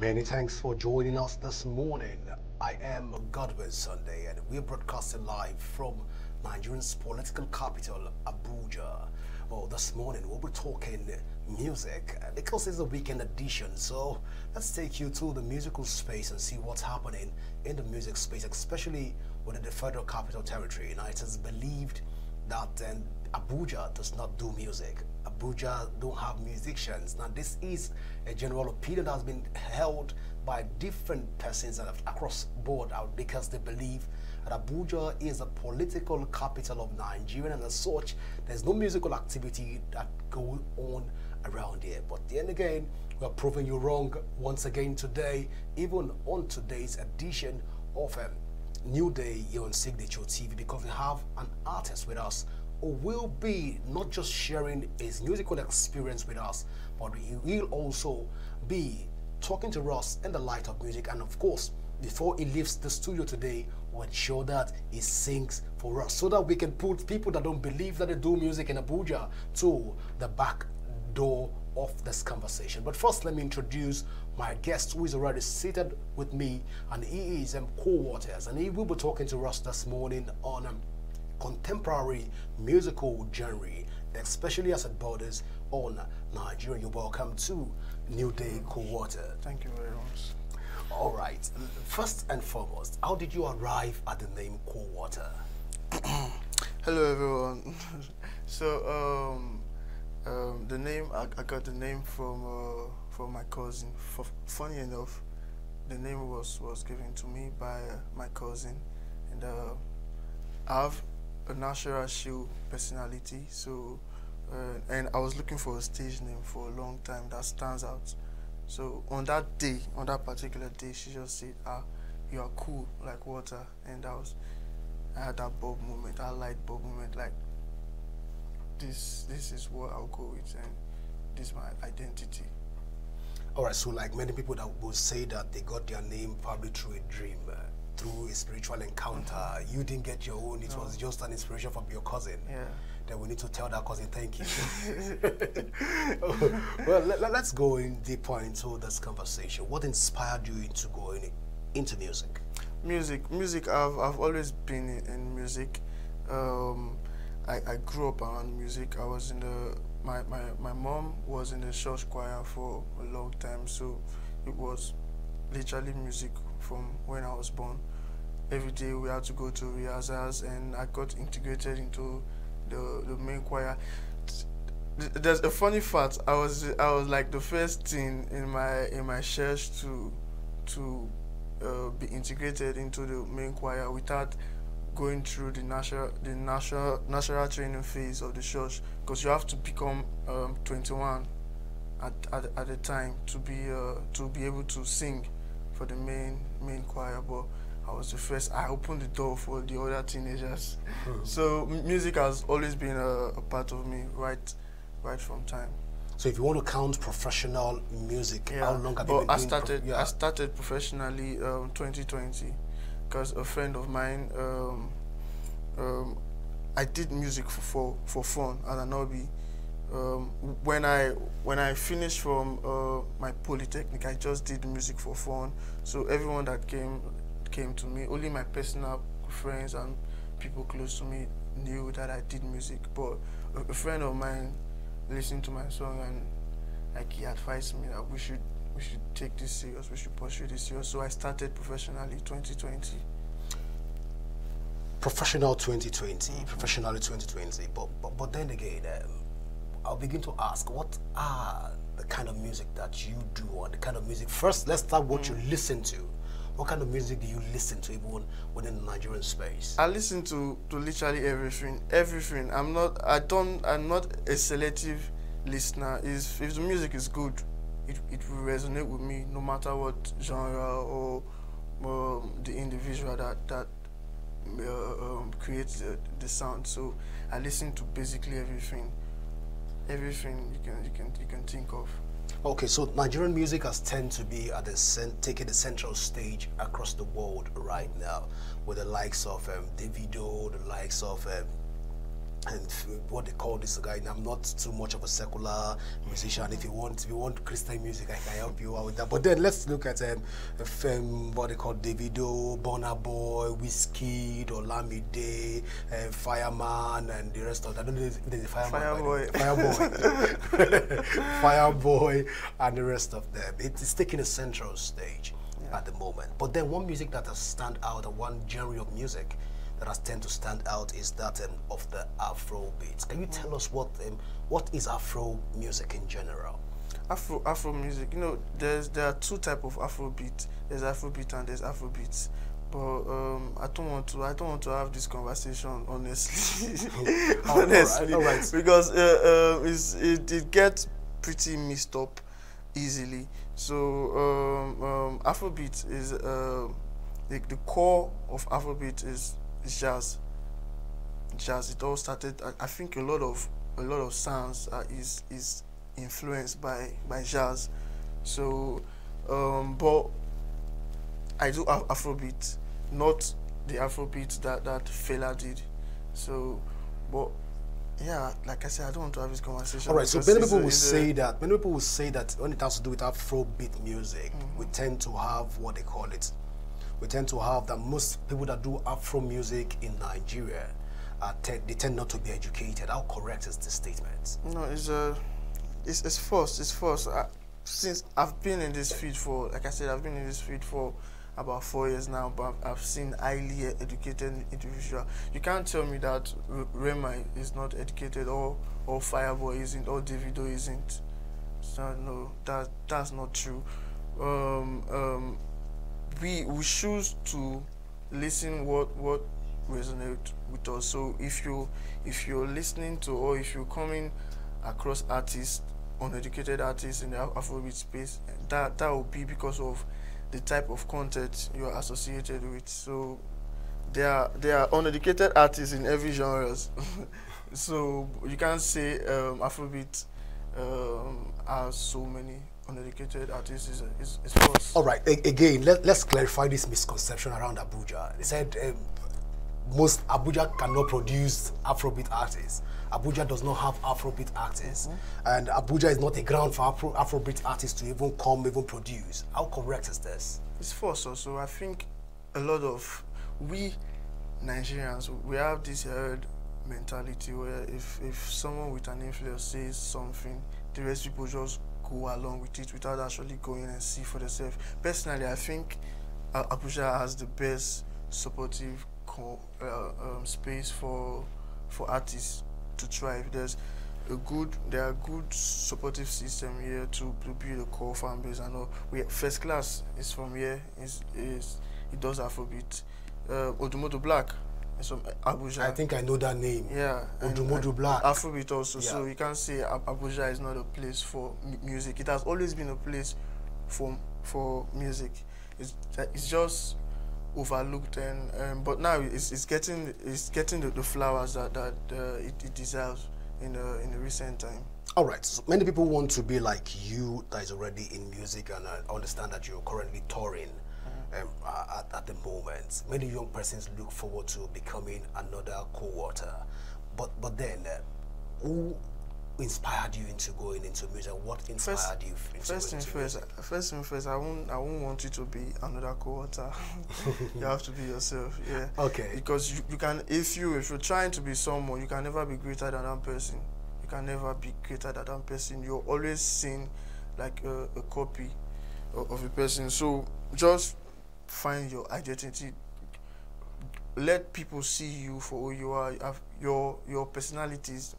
Many thanks for joining us this morning. I am Godwin Sunday, and we're broadcasting live from Nigeria's political capital, Abuja. Well, this morning we'll be talking music because it's a weekend edition. So let's take you to the musical space and see what's happening in the music space, especially within the Federal Capital Territory. Now, it is believed that Abuja does not do music. Abuja don't have musicians. Now, this is a general opinion that has been held by different persons across board out because they believe that Abuja is a political capital of Nigeria, and as such, there's no musical activity that goes on around here. But then again, we're proving you wrong once again today, even on today's edition of New Day here on Signature TV, because we have an artist with us who will be not just sharing his musical experience with us, but he will also be talking to us in the light of music. And of course, before he leaves the studio today, we'll ensure that he sings for us so that we can put people that don't believe that they do music in Abuja to the back door of this conversation. But first, let me introduce my guest who is already seated with me, and he is Core Waters, and he will be talking to us this morning on contemporary musical genre, especially as it borders on Nigeria. You're welcome to New Day, Core Water. Thank you very much. All right. First and foremost, how did you arrive at the name Core Water? Hello, everyone. So, the name I got the name from my cousin. Funny enough, the name was given to me by my cousin, and I have a natural show personality. So, and I was looking for a stage name for a long time that stands out. So on that particular day, she just said, you are cool like water. And I had that bulb moment, that light bulb moment, like this is what I'll go with, and this is my identity. All right, so like many people that will say that they got their name probably through a dream, through a spiritual encounter. You didn't get your own, it was just an inspiration from your cousin. Yeah. Then we need to tell that cousin thank you. Well, let's go in deeper into this conversation. What inspired you into going into music? Music. I've always been in music. I grew up around music. I was in my mom was in the church choir for a long time, so it was literally music from when I was born. Every day we had to go to rehearsals, and I got integrated into the main choir. There's a funny fact. I was like the first teen in my church to be integrated into the main choir without going through the national training phase of the church, because you have to become 21 at the time to be able to sing for the main choir. But I was the first. I opened the door for the other teenagers. So music has always been a part of me right from time. So if you want to count professional music, how long have you been doing? I started professionally 2020, because a friend of mine, I did music for fun as an hobby. When I finished from my polytechnic, I just did music for fun. So everyone that came to me, only my personal friends and people close to me knew that I did music. But a friend of mine listened to my song, and like he advised me that we should take this serious, we should pursue this serious. So I started professionally 2020. Professional 2020, professionally 2020. But then again, I'll begin to ask, what are the kind of music that you do, or the kind of music? First, let's start what you listen to. What kind of music do you listen to, even within the Nigerian space? I listen to literally everything. I'm not a selective listener. If the music is good, it will resonate with me, no matter what genre or the individual that creates the sound. So I listen to basically everything you can think of. Okay, so Nigerian music has tended to be at taking the central stage across the world right now, with the likes of Davido, the likes of and what they call this guy. And I'm not too much of a secular musician. If you want Christian music, I can help you out with that. But then let's look at what they call Davido, Burna Boy, Wizkid, Olamide, Fireman, and the rest of that. I don't know if there's a Fireman. Fireboy, Fireboy, and the rest of them. It's taking a central stage at the moment. But then one music that has stand out, and one genre of music that has tend to stand out is that of the Afro beats. Can you tell us what is Afro music in general? Afro music, you know, there are two type of Afrobeat. There's Afrobeat and there's Afrobeats. But I don't want to have this conversation honestly. Honestly, all right. Because it gets pretty messed up easily. So Afrobeat is the core of Afrobeat is jazz. It all started. I think a lot of sounds is influenced by jazz. So, but I do Afrobeat, not the Afrobeat that Fela did. So, but yeah, like I said, I don't want to have this conversation. All right. So many people will say that when it has to do with Afrobeat music, we tend to have what they call it. We tend to have that most people that do Afro music in Nigeria, they tend not to be educated. How correct is this statement? No, it's false. It's false. Since I've been in this field for, like I said, I've been in this field for about 4 years now, but I've seen highly educated individual. You can't tell me that Rema is not educated, or Fireboy isn't, or Davido isn't. So no, that's not true. We choose to listen what resonates with us. So if you're listening to, or if you're coming across artists, uneducated artists in the Afrobeat space, that will be because of the type of content you're associated with. So there are uneducated artists in every genres. So you can't say Afrobeat has so many uneducated artists. Is false. All right. Again, let's clarify this misconception around Abuja. They said most Abuja cannot produce Afrobeat artists. Abuja does not have Afrobeat artists, and Abuja is not a ground for Afrobeat artists to even produce. How correct is this? It's false also. I think a lot of we Nigerians, we have this herd mentality where if someone with an influence says something, the rest people just go along with it without actually going and see for themselves. Personally, I think Abuja has the best supportive space for artists to thrive. There are good supportive system here to build a core fan base and all. First Class is from here. It does Afrobeat. Odumodu Black is from Abuja. I think I know that name. Yeah, Odumodu Black. Afrobeat also. Yeah. So you can't say Abuja is not a place for music. It has always been a place for music. It's just overlooked, and but now it's getting the flowers that it deserves in the recent time. All right. So many people want to be like you, that is already in music, and I understand that you're currently touring at the moment. Many young persons look forward to becoming another co-water, but then who inspired you into going into music? What inspired you into music? First thing first, I won't want you to be another co-author. You have to be yourself. Yeah. Okay. Because you can, if you're trying to be someone, you can never be greater than that person. You can never be greater than that person. You're always seen like a copy of a person. So just find your identity. Let people see you for who you are. Your personalities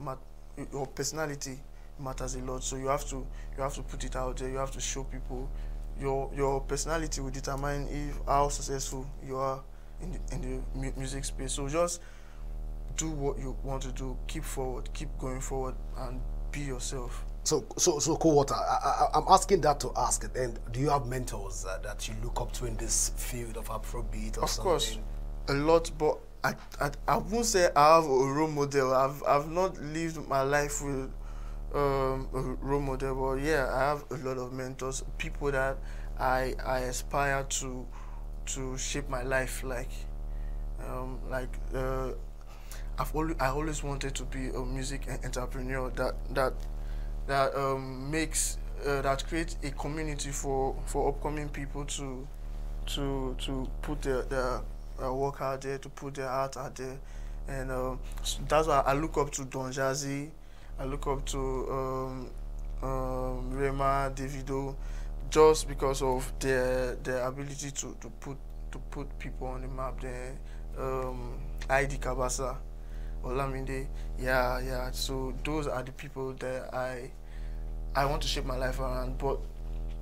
your personality matters a lot, so you have to put it out there. You have to show people. Your personality will determine how successful you are in the music space. So just do what you want to do. Keep going forward, and be yourself. So co-water, I'm asking that to ask, and do you have mentors that you look up to in this field of Afrobeat or something? Of course, a lot, but I won't say I have a role model. I've not lived my life with a role model, but yeah, I have a lot of mentors, people that I aspire to shape my life like I always wanted to be a music entrepreneur that makes that creates a community for upcoming people to put their work out there, to put their art out there, and that's why I look up to Don Jazzy, I look up to Rema, Davido, just because of their ability to put people on the map. There, ID Kabasa, Olamide, yeah. So those are the people that I want to shape my life around, but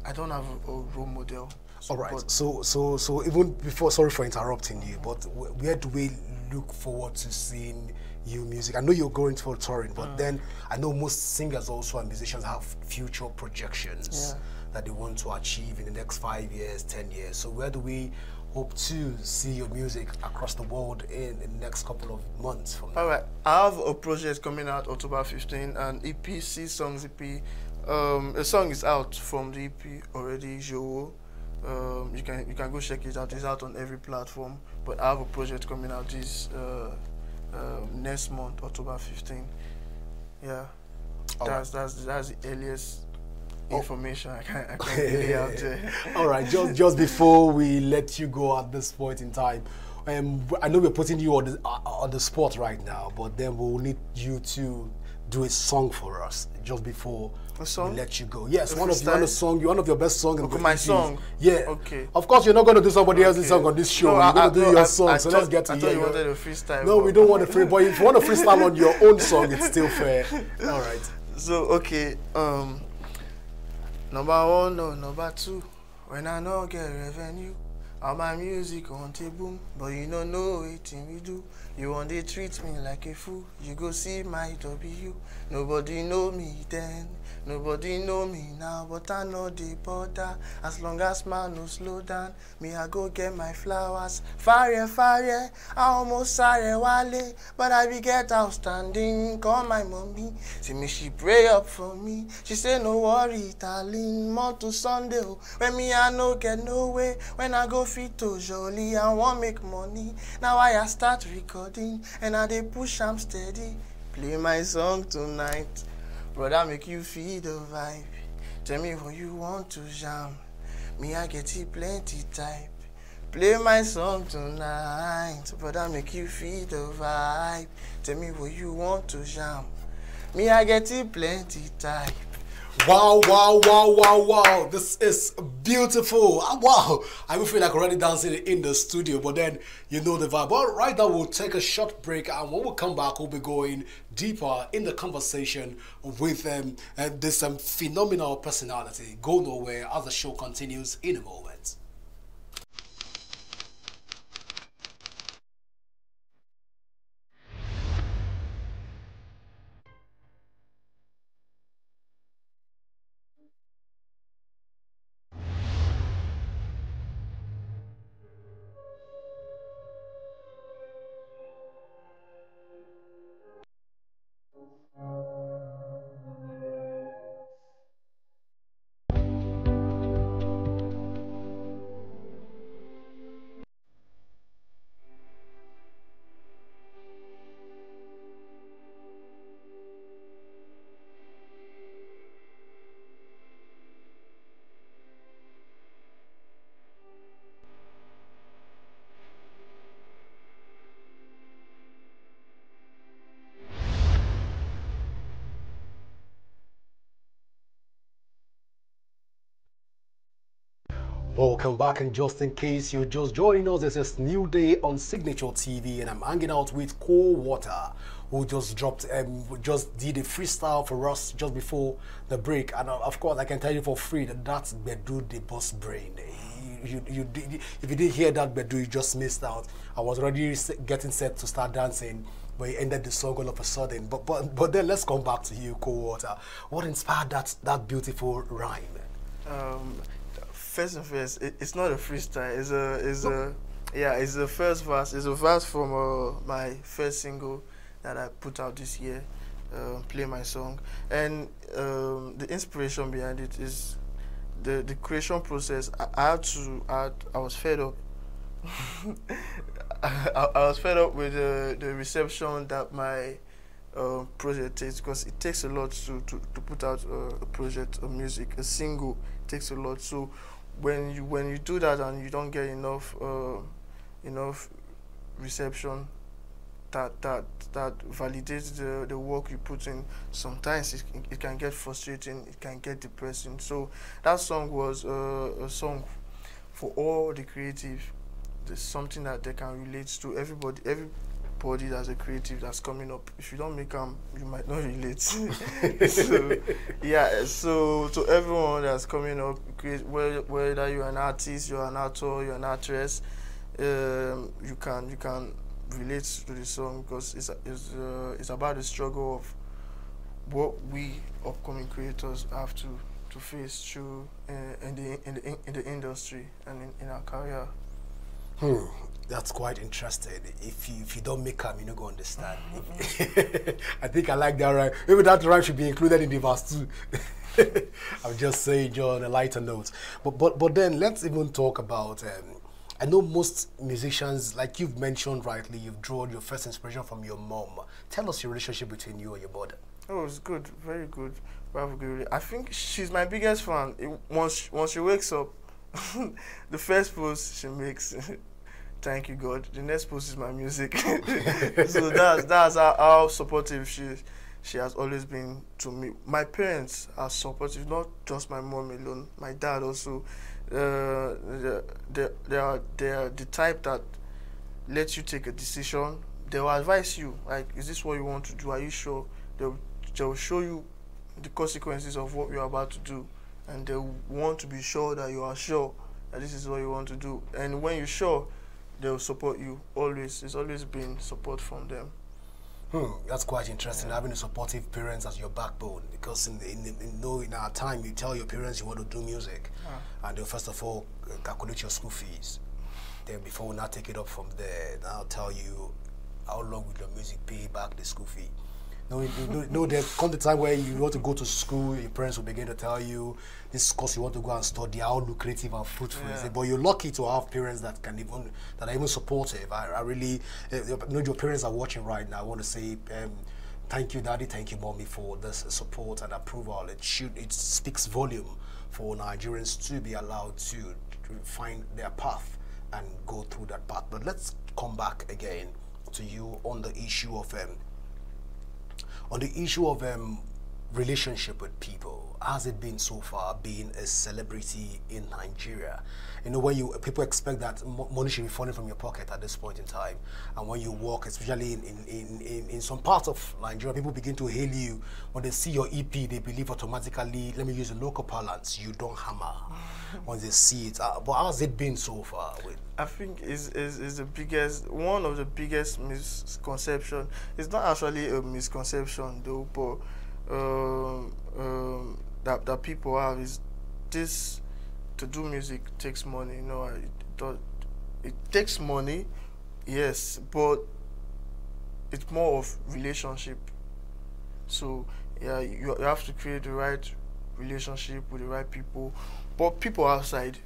I don't have a role model. All right. So even before, sorry for interrupting you, but where do we look forward to seeing you music? I know you're going for touring, but then I know most singers also and musicians have future projections that they want to achieve in the next 5 years, 10 years. So where do we hope to see your music across the world in the next couple of months from now? All right. I have a project coming out October 15, an EP, 6 songs EP. A song is out from the EP already, Jowo. You can go check it out. It's out on every platform. But I have a project coming out this next month, October 15. Yeah, that's the earliest information I can lay out there. All right, just before we let you go at this point in time, I know we're putting you on the spot right now, but then we'll need you to do a song for us just before we let you go. Yes, one of your best songs. Okay, my song. Yeah. Okay. Of course, you're not going to do somebody else's song on this show. You're going to do your song. So let's get to I thought you wanted a freestyle. No, we don't want a free. But if you want a freestyle on your own song, it's still fair. All right. So okay. Number one, no, number two. When I no get revenue, all my music on boom, but you don't know it we do. You want to treat me like a fool. You go see my W. Nobody know me then, nobody know me now, but I know the border. As long as man no slow down, me I go get my flowers. Fire, I almost sorry wale, but I be get outstanding. Call my mommy, see me she pray up for me. She say no worry, darling, more to Sunday. When me I no get no way, when I go fit to jolly, I want make money. Now I start recording, and I dey push am steady. Play my song tonight, brother, make you feel the vibe. Tell me what you want to jam, me I get it plenty type. Play my song tonight, brother, make you feel the vibe. Tell me what you want to jam, me I get it plenty type. Wow. This is beautiful. Wow. I will feel like already dancing in the studio, but then you know the vibe. But right now, we'll take a short break, and when we come back, we'll be going deeper in the conversation with this phenomenal personality. Go nowhere as the show continues in a moment. Welcome back, and just in case you're just joining us, this is New Day on Signature TV, and I'm hanging out with Cold Water, who just just did a freestyle for us just before the break. And of course, I can tell you for free that that's Bedu the boss brain. If you didn't hear that Bedu, you just missed out. I was already getting set to start dancing, but he ended the song all of a sudden. But then let's come back to you, Cold Water. What inspired that beautiful rhyme? First and first, it's not a freestyle. It's the first verse. It's a verse from my first single that I put out this year. Play my song, and the inspiration behind it is the creation process. I was fed up I was fed up with the reception that my project takes, because it takes a lot to put out a project of music, a single. It takes a lot. So when you do that and you don't get enough reception that validates the work you put in, sometimes it can get frustrating, it can get depressing. So that song was a song for all the creative. There's something that they can relate to. Everybody that's a creative that's coming up, if you don't make them, you might not relate. So yeah, so to everyone that's coming up, whether you're an artist, you're an actor, you're an actress, you can relate to the song, because it's about the struggle of what we upcoming creators have to face through in the industry and in our career. Hmm, that's quite interesting. If you don't make them, you don't go understand. I think I like that rhyme. Maybe that rhyme should be included in the verse too. I'm just saying, John, a lighter note. But then let's even talk about. I know most musicians, like you've mentioned rightly, you've drawn your first inspiration from your mom. Tell us your relationship between you and your mother. Oh, it's good, very good. We have a good I think she's my biggest fan. Once she wakes up, the first post she makes, thank you God. The next post is my music. So that's how supportive she has always been to me. My parents are supportive, not just my mom alone. My dad also. They are the type that lets you take a decision. They will advise you, like, is this what you want to do? Are you sure? They'll show you the consequences of what you're about to do, and they want to be sure that you are sure that this is what you want to do. And when you're sure, they'll support you always. It's always been support from them. That's quite interesting, having a supportive parents as your backbone, because in our time, you tell your parents you want to do music, and they'll first of all calculate your school fees. Then before we now take it up from there, now tell you how long will your music pay back the school fee. No, there comes the time where you want to go to school, your parents will begin to tell you this course you want to go and study, how lucrative and fruitful is it. But you're lucky to have parents that are even supportive. I really, know your parents are watching right now. I want to say thank you, Daddy, thank you, Mommy, for this support and approval. It speaks volume for Nigerians to be allowed to find their path and go through that path. But let's come back again to you on the issue of relationship with people. Has it been so far being a celebrity in Nigeria? You know, when people expect that money should be falling from your pocket at this point in time, and when you walk, especially in some parts of Nigeria, people begin to hail you. When they see your EP, they believe automatically, let me use a local parlance, you don't hammer when they see it. But how has it been so far? I think is the biggest, one of the biggest misconception. It's not actually a misconception though, but that people have is this: to do music takes money. You know, it takes money, yes, but it's more of relationship. So yeah, you have to create the right relationship with the right people. But people outside,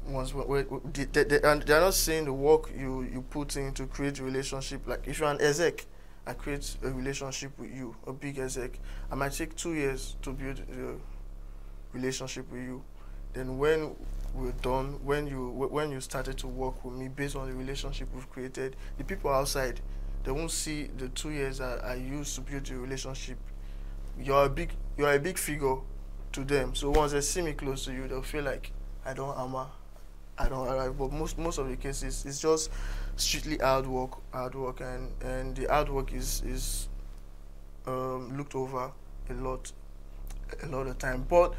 they're not seeing the work you put in to create a relationship. Like if you're an exec, I create a relationship with you, a big exec. I might take 2 years to build a relationship with you. Then when we're done, when you started to work with me based on the relationship we've created, the people outside, they won't see the 2 years I used to build a relationship. You're a big figure to them. So once they see me close to you, they'll feel like I don't arrive. But most of the cases, it's just strictly hard work, and the hard work is looked over a lot of time. But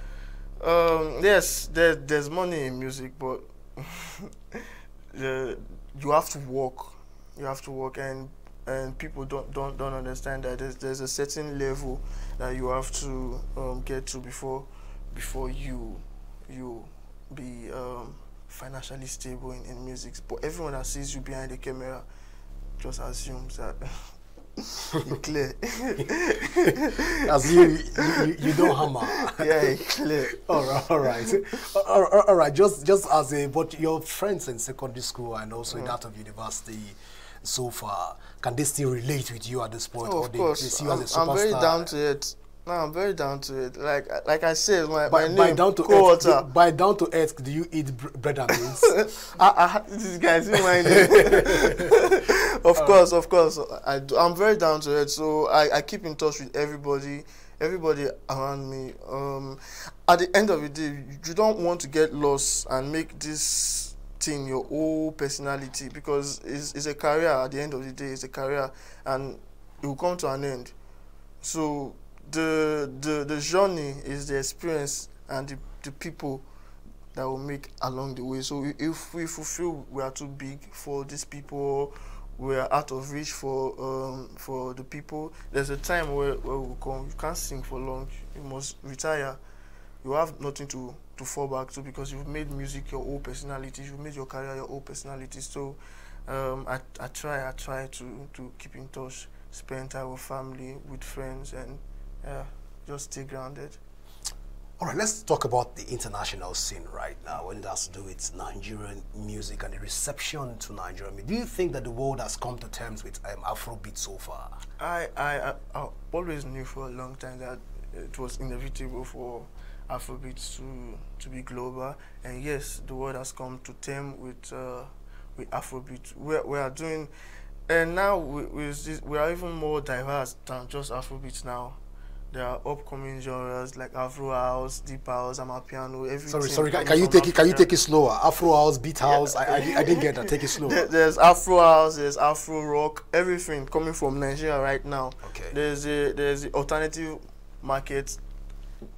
yes, there's money in music, but you have to work. You have to work, and people don't understand that there's a certain level that you have to get to before you be financially stable in music. But everyone that sees you behind the camera just assumes that It clear. As you don't hammer. Yeah, it clear. All right. All right. Just as a, but your friends in secondary school and also in that of university so far, can they still relate with you at this point? Oh, or of they course. see you as a superstar? I'm very down to it. No, I'm very down to it. Like I said, my By name, down to Co-author. earth, by down to earth, do you eat bread and beans? This guy see my name. Of course. I'm very down to it. So I keep in touch with everybody around me. At the end of the day, you don't want to get lost and make this thing your whole personality, because it's a career. At the end of the day, it's a career, and it will come to an end. So the journey is the experience and the people that will make along the way. So if we feel we are too big for these people, we are out of reach for the people, there's a time where we'll come. You can't sing for long. You must retire. You have nothing to fall back to, because you've made music your whole personality. You've made your career your whole personality. So I try to keep in touch, spend time with family, with friends, and just stay grounded. All right, let's talk about the international scene right now when it has to do with Nigerian music and the reception to Nigerian music. Do you think that the world has come to terms with Afrobeat so far? I always knew for a long time that it was inevitable for Afrobeat to be global, and yes, the world has come to terms with Afrobeat. We are doing, and now we are even more diverse than just Afrobeat now. There are upcoming genres like Afro House, Deep House, Amapiano, everything. Sorry. Can you take it slower? Afro House, Beat House. Yeah. I didn't get that. Take it slower. There's Afro House, there's Afro Rock, everything coming from Nigeria right now. Okay. There's the alternative market.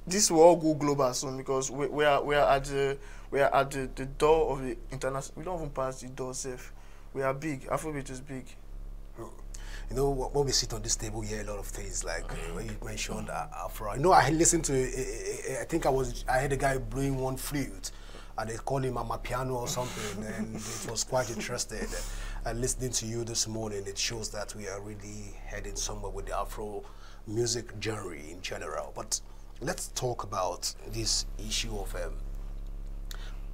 This will all go global soon, because we are at the door of the international. We don't even pass the door safe. We are big. Afrobeat is big. You know, when we sit on this table here, a lot of things like when you mentioned Afro. You know, I listened to, I think I had a guy blowing one flute, and they called him Amapiano or something, and it was quite interesting. And listening to you this morning, it shows that we are really heading somewhere with the Afro music genre in general. But let's talk about this issue of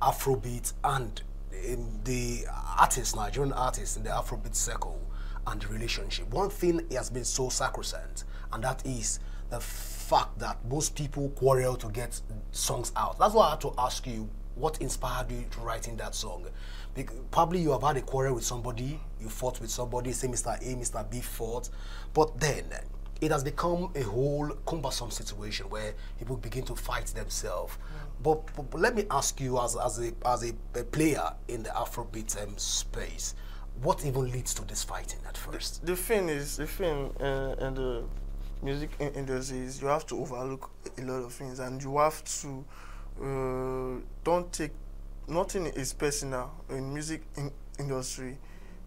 Afrobeat and in the artists, Nigerian artists in the Afrobeat circle, and the relationship. One thing has been so sacrosanct, and that is the fact that most people quarrel to get songs out. That's why I had to ask you, what inspired you to writing that song? Because probably you have had a quarrel with somebody, you fought with somebody, say Mr. A, Mr. B fought, but then it has become a whole cumbersome situation where people begin to fight themselves. But let me ask you, as a player in the Afrobeat space, what even leads to this fighting at first? The thing in the music industry is you have to overlook a lot of things, and you have to don't take, nothing is personal in music industry.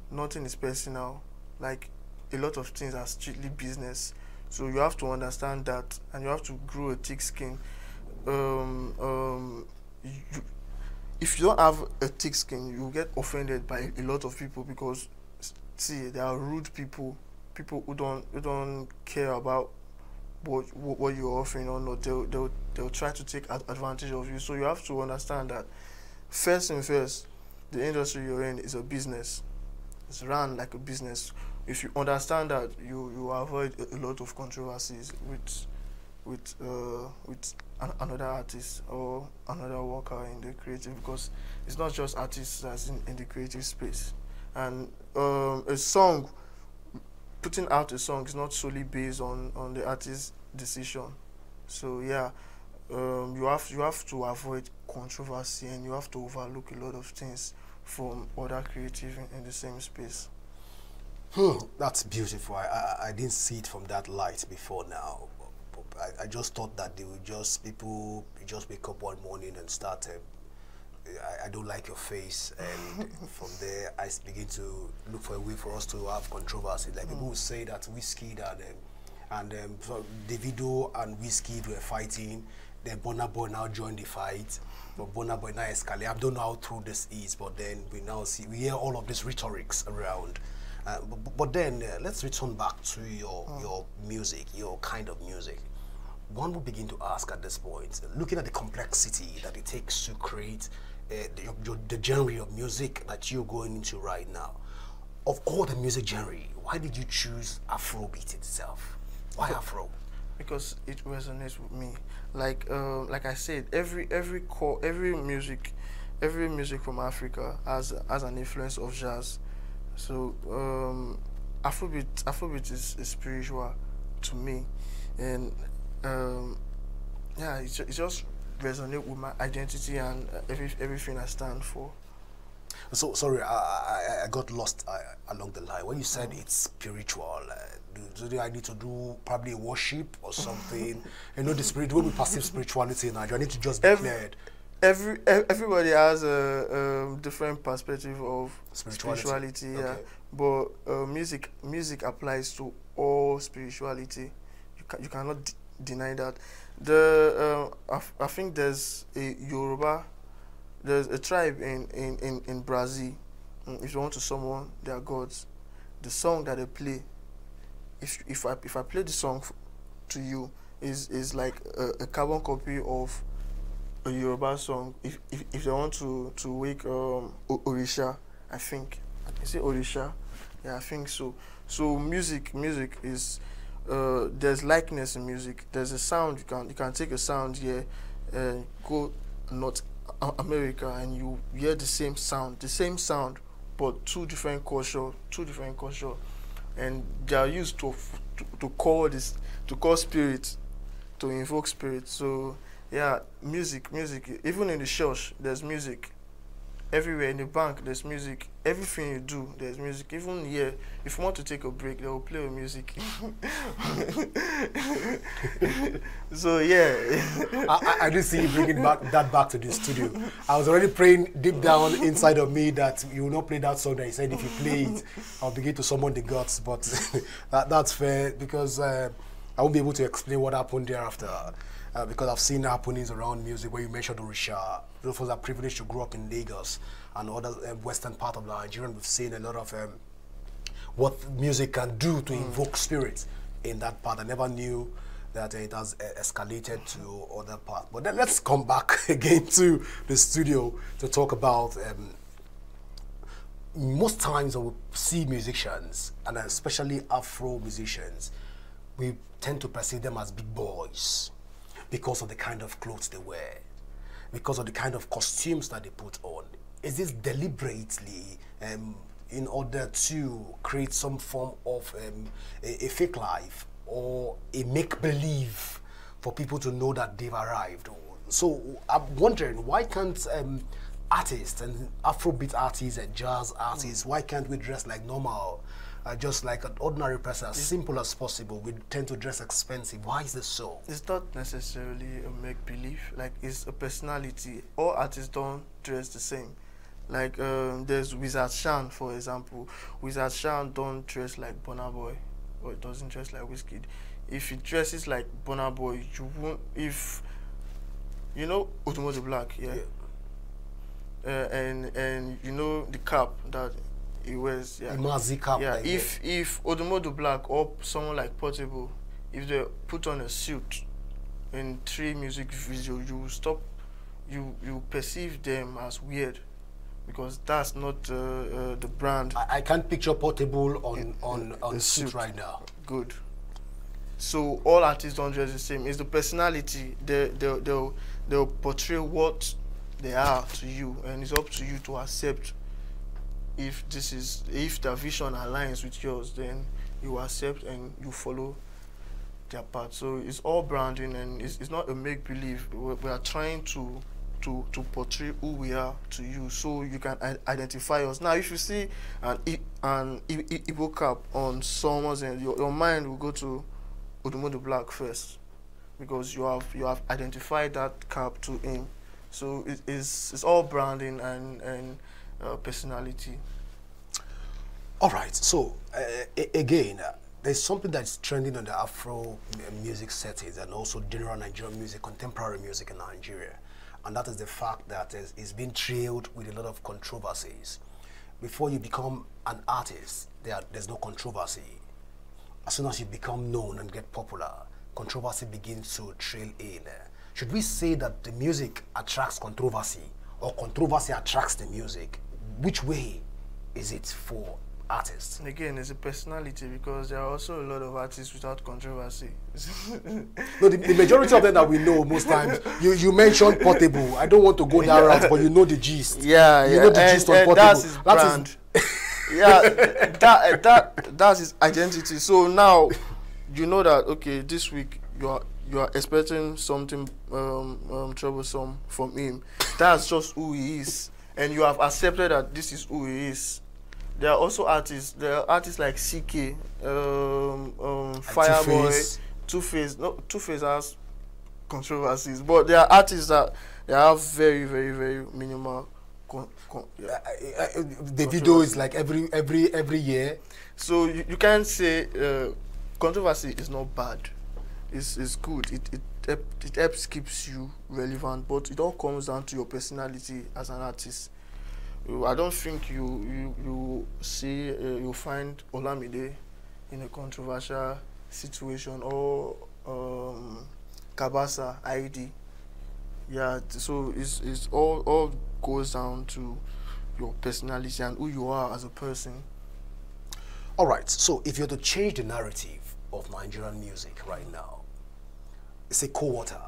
Nothing is personal. Like, a lot of things are strictly business. So you have to understand that, and you have to grow a thick skin. If you don't have a thick skin, you get offended by a lot of people, because see, there are rude people who don't care about what you're offering or not. They'll try to take advantage of you. So you have to understand that first, the industry you're in is a business. It's run like a business. If you understand that, you avoid a lot of controversies with another artist or another worker in the creative, because it's not just artists that's in the creative space. And a song, putting out a song is not solely based on the artist's decision. So yeah, you have to avoid controversy, and you have to overlook a lot of things from other creative in the same space. That's beautiful. I didn't see it from that light before now. I just thought that they would people just wake up one morning and start I don't like your face, and from there I begin to look for a way for us to have controversy. Like people will say that Wizkid and so Davido and Wizkid were fighting, then Burna Boy now joined the fight, but Burna Boy now escalated. I don't know how true this is, but then we hear all of these rhetorics around. But then let's return back to your music, your kind of music. One would begin to ask at this point, looking at the complexity that it takes to create the genre of music that you're going into right now. Of all the music genre, why did you choose Afrobeat itself? Why Afro? Because it resonates with me. Like I said, every music from Africa has an influence of jazz. So Afrobeat is spiritual to me, and yeah, it just resonates with my identity and everything I stand for. So sorry, I got lost along the line when you said it's spiritual. Do I need to do probably worship or something? You know, the spirit will be perceive spirituality in Nigeria. I need to just be cleared. Everybody has a different perspective of spirituality, yeah. Okay. But music applies to all spirituality. You cannot deny that. I think there's a Yoruba, there's a tribe in Brazil. If you want to summon their gods, the song that they play, if I play the song to you, is like a carbon copy of a Yoruba song. If they want to wake Orisha, I think. Is it Orisha? Yeah, I think so. So music is there's likeness in music. There's a sound you can take a sound here and go North America and you hear the same sound, but two different culture, and they are used to call spirit, to invoke spirit. So yeah, music. Even in the church, there's music. Everywhere in the bank, there's music. Everything you do, there's music. Even here, if you want to take a break, they will play with music. So yeah, I do see you bringing that back to the studio. I was already praying deep down inside of me that you will not play that song that you said if you play it, I'll begin to summon the gods. But that's fair because I won't be able to explain what happened thereafter. Because I've seen happenings around music where you mentioned Orisha. Those of us are privileged to grow up in Lagos and other western part of Nigeria. We've seen a lot of what music can do to invoke spirits in that part. I never knew that it has escalated to other parts. But then let's come back again to the studio to talk about most times when we see musicians, and especially Afro musicians, we tend to perceive them as big boys, because of the kind of clothes they wear, because of the kind of costumes that they put on. Is this deliberately in order to create some form of a fake life or a make-believe for people to know that they've arrived? So I'm wondering, why can't artists and Afrobeat artists and jazz artists, why can't we dress like normal? Just like an ordinary person, as simple as possible. We tend to dress expensive. Why is this so? It's not necessarily a make-believe. Like, it's a personality. All artists don't dress the same. Like, there's Wizard Shan, for example. Wizard Shan don't dress like Burna Boy, or it doesn't dress like Wizkid. If he dresses like Burna Boy, you won't. If you know Odumodu Black, yeah. And you know the cap that he wears, yeah. Cap, yeah. If Odumodu Black or someone like Portable, if they put on a suit in 3 music videos, you perceive them as weird, because that's not the brand. I can't picture Portable on suit right now. Good. So all artists don't dress the same. It's the personality. They'll portray what they are to you, and it's up to you to accept. If the vision aligns with yours, then you accept and you follow their path. So it's all branding, and it's not a make-believe. We are trying to portray who we are to you, so you can identify us. Now, if you see an Igbo cap on someone's end, your mind will go to Odumodu Black first, because you have identified that cap to him. So it's all branding and personality. All right. So again, there's something that's trending on the Afro music settings and also general Nigerian music, contemporary music in Nigeria, and that is the fact that it's been trailed with a lot of controversies. before you become an artist, there's no controversy. As soon as you become known and get popular, controversy begins to trail in. Should we say that the music attracts controversy, or controversy attracts the music? Which way is it for artists? Again, it's a personality, because there are also a lot of artists without controversy. No, the majority of them that we know most times, you mentioned Portable. I don't want to go that route, but you know the gist. Yeah, you know the gist on Portable. That's his brand. Yeah, that's his identity. So now, you know that, okay, this week you are expecting something troublesome from him. That's just who he is, and you have accepted that this is who he is. There are also artists. There are artists like CK, Fireboy, Two-Face. No, Two-Face has controversies, but there are artists that they have very, very, very minimal. The video is like every year. So you can't say controversy is not bad. It's good. It helps keeps you relevant, but it all comes down to your personality as an artist. I don't think you see you find Olamide in a controversial situation, or Kabasa ID. Yeah, so it's all goes down to your personality and who you are as a person. All right, so if you're to change the narrative of Nigerian music right now, say Co-Water,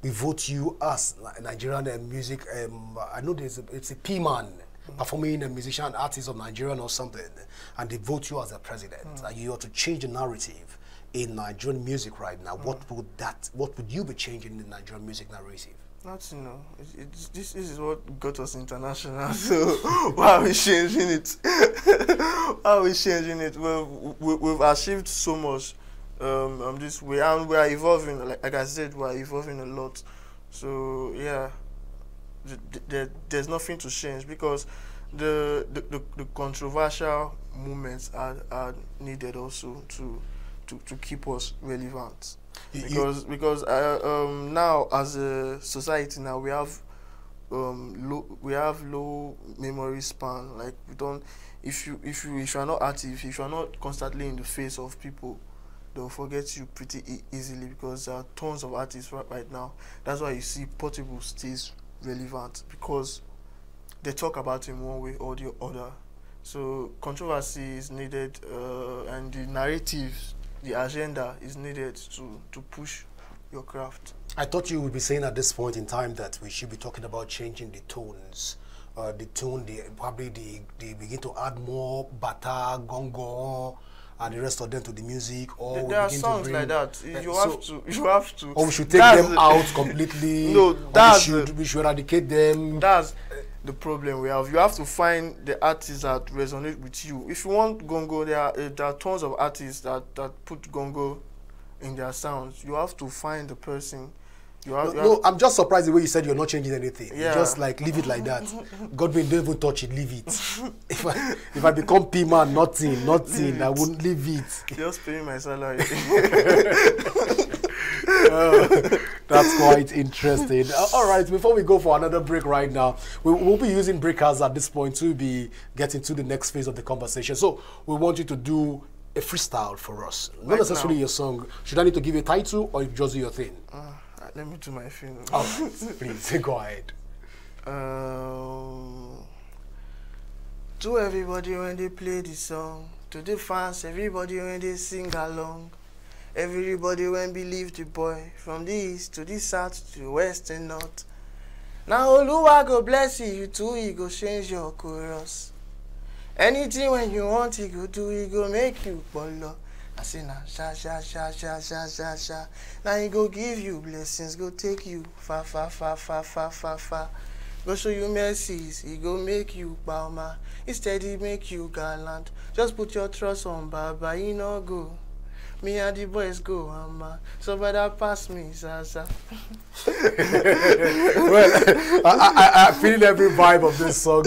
we vote you as Nigerian music. I know it's a P-man performing a musician, artist of Nigerian or something, and they vote you as a president. And you are to change the narrative in Nigerian music right now. What would you be changing in the Nigerian music narrative? Nothing, no. This is what got us international. So why are we changing it? Why are we changing it? Well, we've achieved so much this way, and we are evolving. Like I said, we are evolving a lot. So yeah, there's nothing to change, because the controversial moments are needed also to keep us relevant. Because now as a society now we have low memory span. Like we don't, if you are not active, if you are not constantly in the face of people, they'll forget you pretty easily, because there are tons of artists right now. That's why you see Portable stays relevant, because they talk about him one way or the other. So controversy is needed, and the narrative, the agenda is needed to push your craft. I thought you would be saying at this point in time that we should be talking about changing the tones. They begin to add more bata, gongo, and the rest of them to the music. Or there are songs like that. You have to. Or we should take them out completely. No, we should eradicate them. That's the problem we have. You have to find the artists that resonate with you. If you want gongo, there are tons of artists that put gongo in their sounds. You have to find the person. No, I'm just surprised the way you said you're not changing anything. Yeah. You just like leave it like that. Godwin, don't even touch it, leave it. If I become P-man, nothing, I wouldn't leave it. Just paying my salary. That's quite interesting. All right, before we go for another break right now, we'll be using breakers at this point to be getting to the next phase of the conversation. So we want you to do a freestyle for us. Not necessarily your song. Should I need to give you a title, or you just do your thing? Let me do my thing. All right, please, go ahead. To everybody when they play this song, to the fans, everybody when they sing along, everybody when believe the boy, from the east to the south to the west and north. Now Oluwa go bless you too, he go change your chorus. Anything when you want, he go do, he go make you follow. I say now, sha sha sha sha sha sha sha. Now he go give you blessings, go take you far far far far far far far. Go show you mercies, he go make you palma. Instead he make you gallant. Just put your trust on Baba, he no go. Me and the boys go, so better pass me, Zaza. Well, I feel every vibe of this song.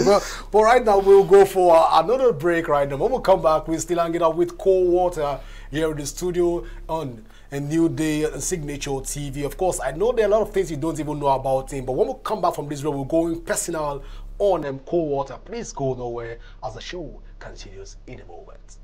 But right now, we'll go for another break right now. When we come back, we're still hanging out with Co-Water here in the studio on A New Day Signature TV. Of course, I know there are a lot of things you don't even know about him, but when we come back from this break, we'll go in personal on Cold Water. Please go nowhere as the show continues in a moment.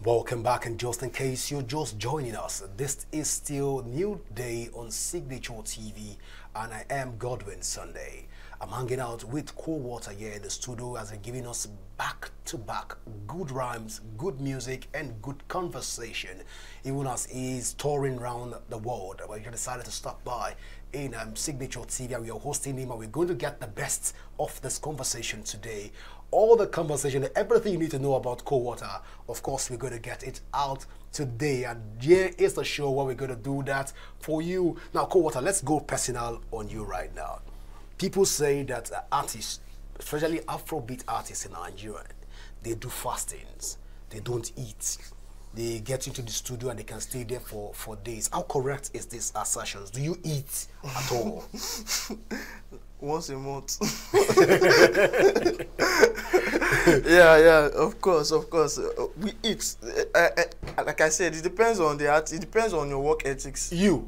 Welcome back, and just in case you're just joining us, this is still New Day on Signature TV, and I am Godwin Sunday. I'm hanging out with Cold Water here in the studio as they're giving us back-to-back good rhymes, good music, and good conversation, even as he's touring around the world. We decided to stop by in Signature TV, and we are hosting him, and we're going to get the best of this conversation today. All the conversation, everything you need to know about Cold Water, of course, we're going to get it out today. And here is the show where we're going to do that for you. Now, Cold Water, let's go personal on you right now. People say that artists, especially Afrobeat artists in Nigeria, they do fastings. They don't eat. They get into the studio and they can stay there for days. How correct is this assertions? Do you eat at all? Once a month. yeah, of course. We eat. Like I said, it depends on the art. It depends on your work ethics. Your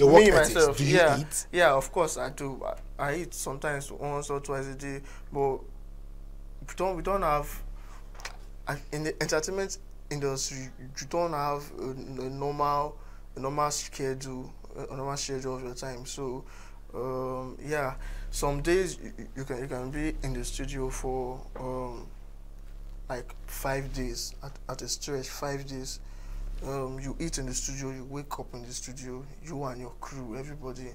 work ethics. Myself, do you eat? Yeah, of course I do. I eat sometimes once or twice a day, but we don't have in the entertainment industry. You don't have a normal schedule of your time. So yeah, some days you can be in the studio for like 5 days at a stretch. 5 days. You eat in the studio, you wake up in the studio, you and your crew, everybody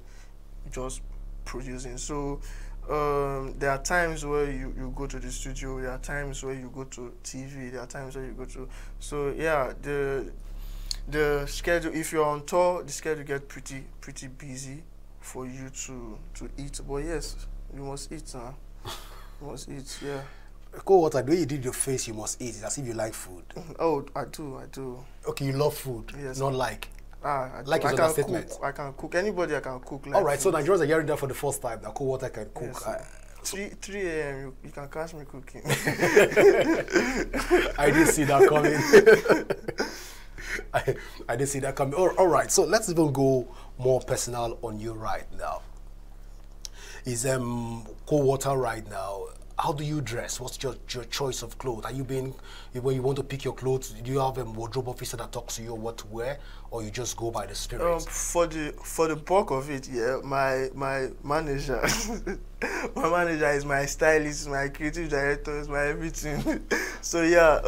just producing. So there are times where you go to the studio, there are times where you go to TV, there are times where you go to, so yeah, the schedule, if you're on tour, the schedule gets pretty busy for you to eat. But yes, you must eat, you must eat, yeah. Cold Water, the way you did your face, you must eat. It's as if you like food. Oh, I do. Okay, you love food, yes, not like. Like is a statement. I can cook. Anybody I can cook. Like all right, food. So Nigerians are hearing that for the first time. That Cold Water can cook. Yes, 3 a.m. You can catch me cooking. I didn't see that coming. I didn't see that coming. All right, so let's even go more personal on you right now. Is Cold Water right now? How do you dress? What's your choice of clothes? Are you being, when you want to pick your clothes, do you have a wardrobe officer that talks to you what to wear, or you just go by the spirit? For the bulk of it, yeah, my manager, my manager is my stylist, my creative director, is my everything. So yeah,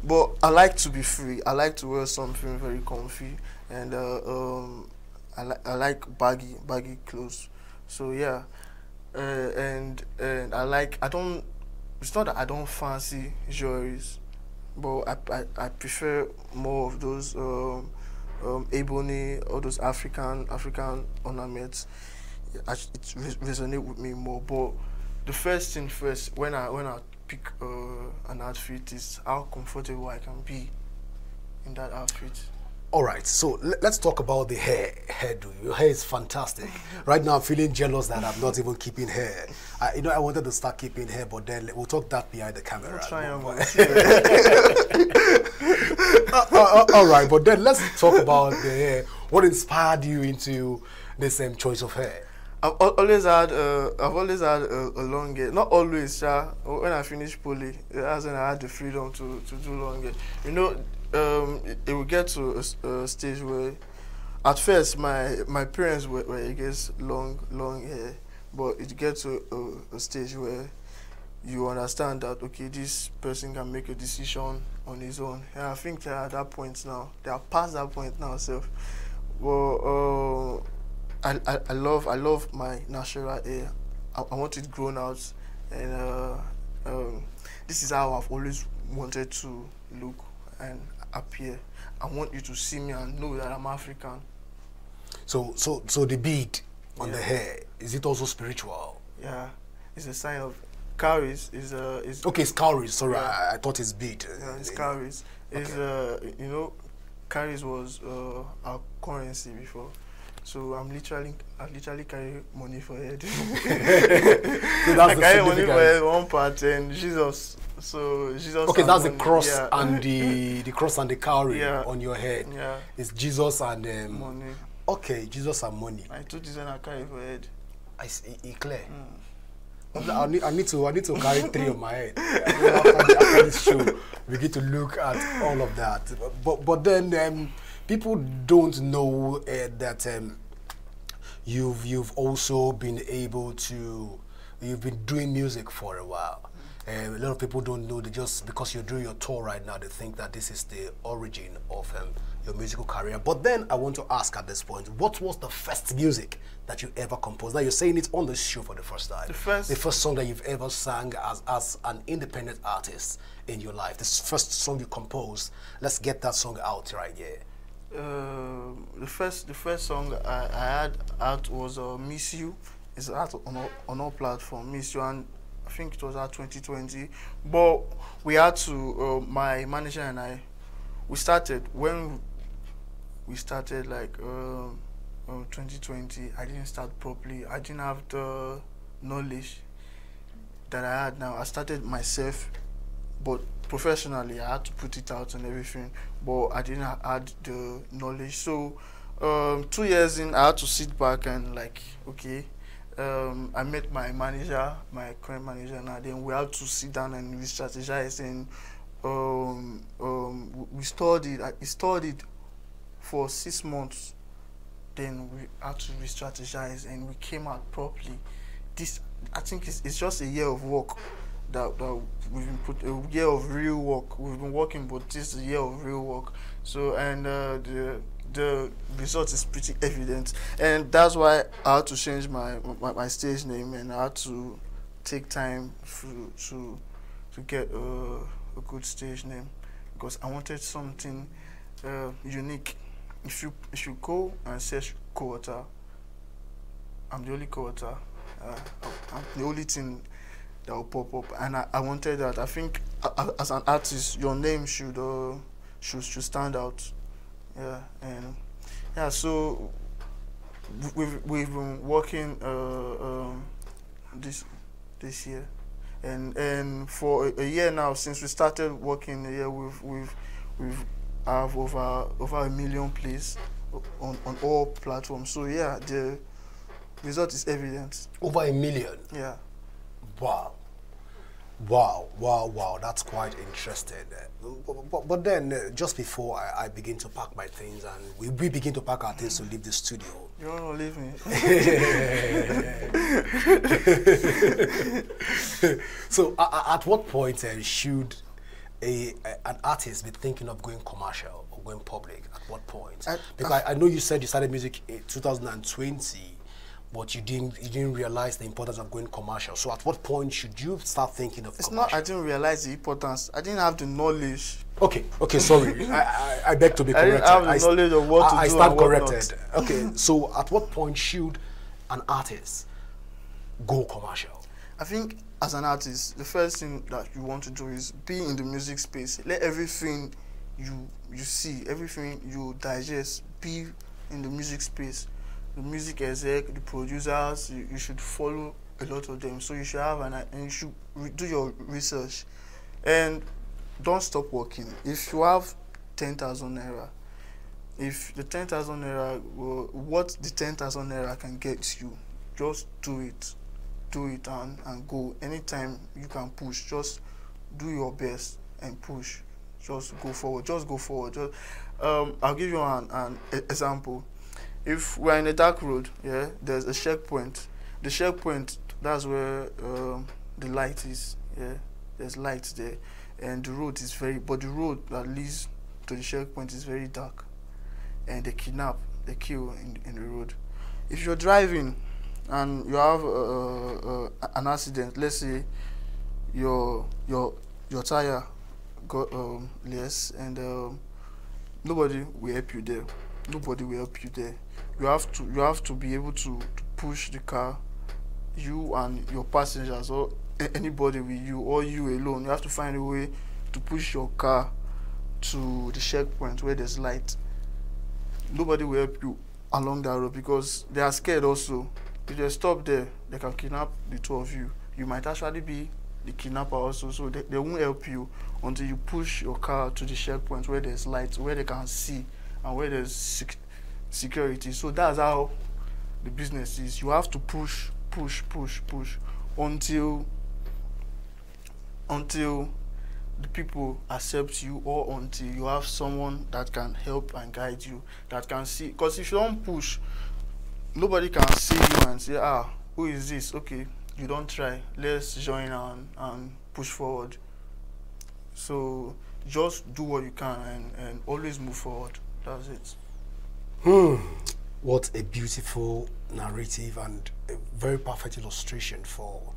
but I like to be free. I like to wear something very comfy, and I like baggy clothes. So yeah. And I don't, it's not that I don't fancy jewelries, but I prefer more of those ebony or those African ornaments. It resonates with me more. But the first thing first, when I pick an outfit, is how comfortable I can be in that outfit. All right, so let's talk about the hairdo. Your hair is fantastic. Right now, I'm feeling jealous that I'm not even keeping hair. I wanted to start keeping hair, but then we'll talk that behind the camera. I'll all right, but then let's talk about the hair. What inspired you into the same choice of hair? I've always had a long hair. Not always, when I finished poly, that's when I had the freedom to do long hair. You know, it will get to a stage where, at first, my parents were against long hair, but it gets to a stage where you understand that, okay, this person can make a decision on his own. And I think they're at that point now. They are past that point now, so. Well, I love my natural hair. I want it grown out, and this is how I've always wanted to look and appear. I want you to see me and know that I'm African. So the bead on the hair, is it also spiritual? Yeah, it's a sign of cowries. Okay, it's cowries. Sorry, yeah. I thought it's bead. Yeah, it's cowries. It's you know, cowries was our currency before. So I literally carry money for head. So that's I carry money for head one part, and Jesus. So Jesus. Okay, that's money. the cross Yeah. and the cross and the cowrie on your head. Yeah. It's Jesus and money. Okay, Jesus and money. I told you that I carry for head. I see, clear. I need to carry 3 on my head. After this show, we get to look at all of that. But then people don't know that you've also been you've been doing music for a while. A lot of people don't know that just because you're doing your tour right now, they think that this is the origin of your musical career. But then I want to ask at this point, what was the first music that you ever composed? Now you're saying it on the show for the first time. The first song that you've ever sang as an independent artist in your life. This first song you composed. Let's get that song out right here. The first song I had out was Miss You. It's out on all platforms, Miss You, and I think it was out 2020. But we had to, my manager and I, we started like 2020. I didn't start properly. I didn't have the knowledge that I had now. I started myself, but professionally I had to put it out and everything, but I didn't have the knowledge. So 2 years in, I had to sit back and like, okay, I met my manager, my current manager now. Then we had to sit down and we strategized, and we studied. I studied for 6 months. Then we had to re-strategize, and we came out properly. This, I think, it's just a year of work that we've been put, a year of real work. We've been working, but this is a year of real work. So, and the result is pretty evident, and that's why I had to change my stage name, and I had to take time to get a good stage name, because I wanted something unique. If you go and search Kowata, I'm the only Kowata. I'm the only thing that will pop up, and I wanted that. I think as an artist, your name should stand out. Yeah, and yeah, so we've been working this year, and for a year now, since we started working a year, we've have over 1 million plays on all platforms. So yeah, the result is evident. Over 1 million? Yeah. Wow, that's quite interesting. But then, just before I begin to pack my things, and we begin to pack our things to leave the studio. You don't want to leave me? So, at what point should an artist be thinking of going commercial or going public? At what point? Because I know you said you started music in 2020. But you didn't realize the importance of going commercial. So at what point should you start thinking of commercial? I didn't realize the importance. I didn't have the knowledge. Okay, sorry. I beg to be corrected. I didn't have the knowledge of what to do. I stand corrected. Okay, so at what point should an artist go commercial? I think as an artist, the first thing that you want to do is be in the music space. Let everything you see, everything you digest, be in the music space. The music exec, the producers, you should follow a lot of them. So you should have and you should do your research, and don't stop working. If you have 10,000 naira, if the 10,000 naira, what the 10,000 naira can get you, just do it. Do it and go. Anytime you can push, just do your best and push. Just go forward. Just go forward. Just, I'll give you an example. If we're in a dark road, yeah, there's a checkpoint. The checkpoint, that's where the light is. Yeah, there's lights there, and the road is but the road that leads to the checkpoint is very dark, and they kill in the road. If you're driving and you have an accident, let's say your tire got less, and nobody will help you there. Nobody will help you there. You have to be able to push the car, you and your passengers, or anybody with you, or you alone. You have to find a way to push your car to the checkpoint where there's light. Nobody will help you along that road because they are scared also. If they stop there, they can kidnap the two of you. You might actually be the kidnapper also, so they won't help you until you push your car to the checkpoint where there's light, where they can see, and where there's security. So that's how the business is. You have to push until the people accept you, or until you have someone that can help and guide you, that can see. Because if you don't push, nobody can see you and say, ah, who is this? Okay, you don't try. Let's join and push forward. So just do what you can and always move forward. That's it. What a beautiful narrative and a very perfect illustration for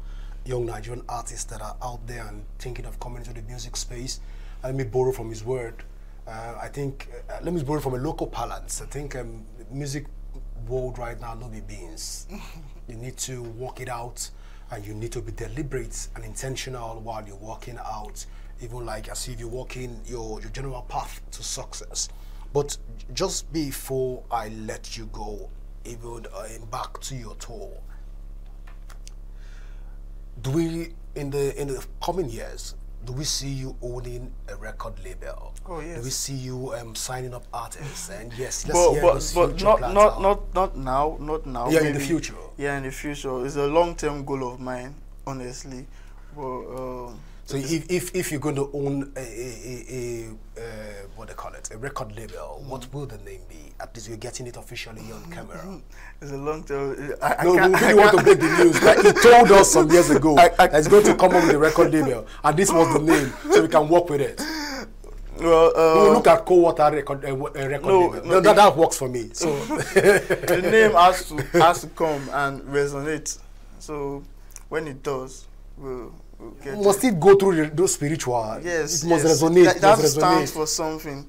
young Nigerian artists that are out there and thinking of coming into the music space. Let me borrow from his word. I think, let me borrow from a local parlance. I think music world right now, no be beans. You need to work it out, and you need to be deliberate and intentional while you're working out, even like as if you're walking your general path to success. But just before I let you go, even back to your tour, do we, in the coming years, do we see you owning a record label? Oh yes. Do we see you signing up artists? And yes, but not now. Yeah, maybe. in the future. Yeah, in the future. It's a long-term goal of mine, honestly. But so if you're going to own a what they call it, a record label, what will the name be? At least you're getting it officially on camera. It's a long term. No, we really want to break the news. Like he told us some years ago that he's going to come up with a record label, and this was the name, so we can work with it. Well, we'll look at Coldwater record label. No, that works for me. So the name has to come and resonate. So when it does, we'll get must it go through those spiritual? Yes, it must resonate. That stands for something.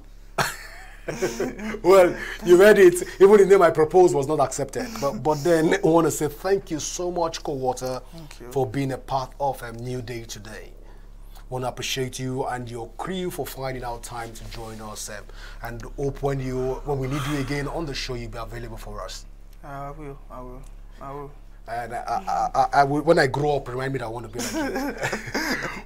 Well, you read it. Even the name I proposed was not accepted. But then I want to say thank you so much, Coldwater, for being a part of a New Day today. Want to appreciate you and your crew for finding out time to join us, and hope when we need you again on the show, you'll be available for us. I will. And I will, when I grow up, remind me that I want to be like you.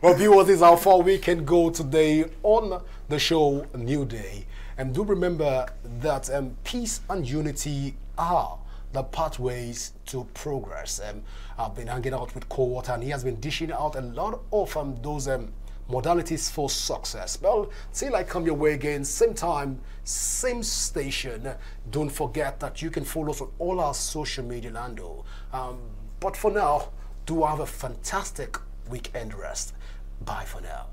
Well, viewers, this is how far we can go today on the show New Day. And do remember that peace and unity are the pathways to progress. I've been hanging out with Coldwater, and he has been dishing out a lot of those modalities for success. Well, till I come your way again, same time, same station. Don't forget that you can follow us on all our social media handle. But for now, do have a fantastic weekend rest. Bye for now.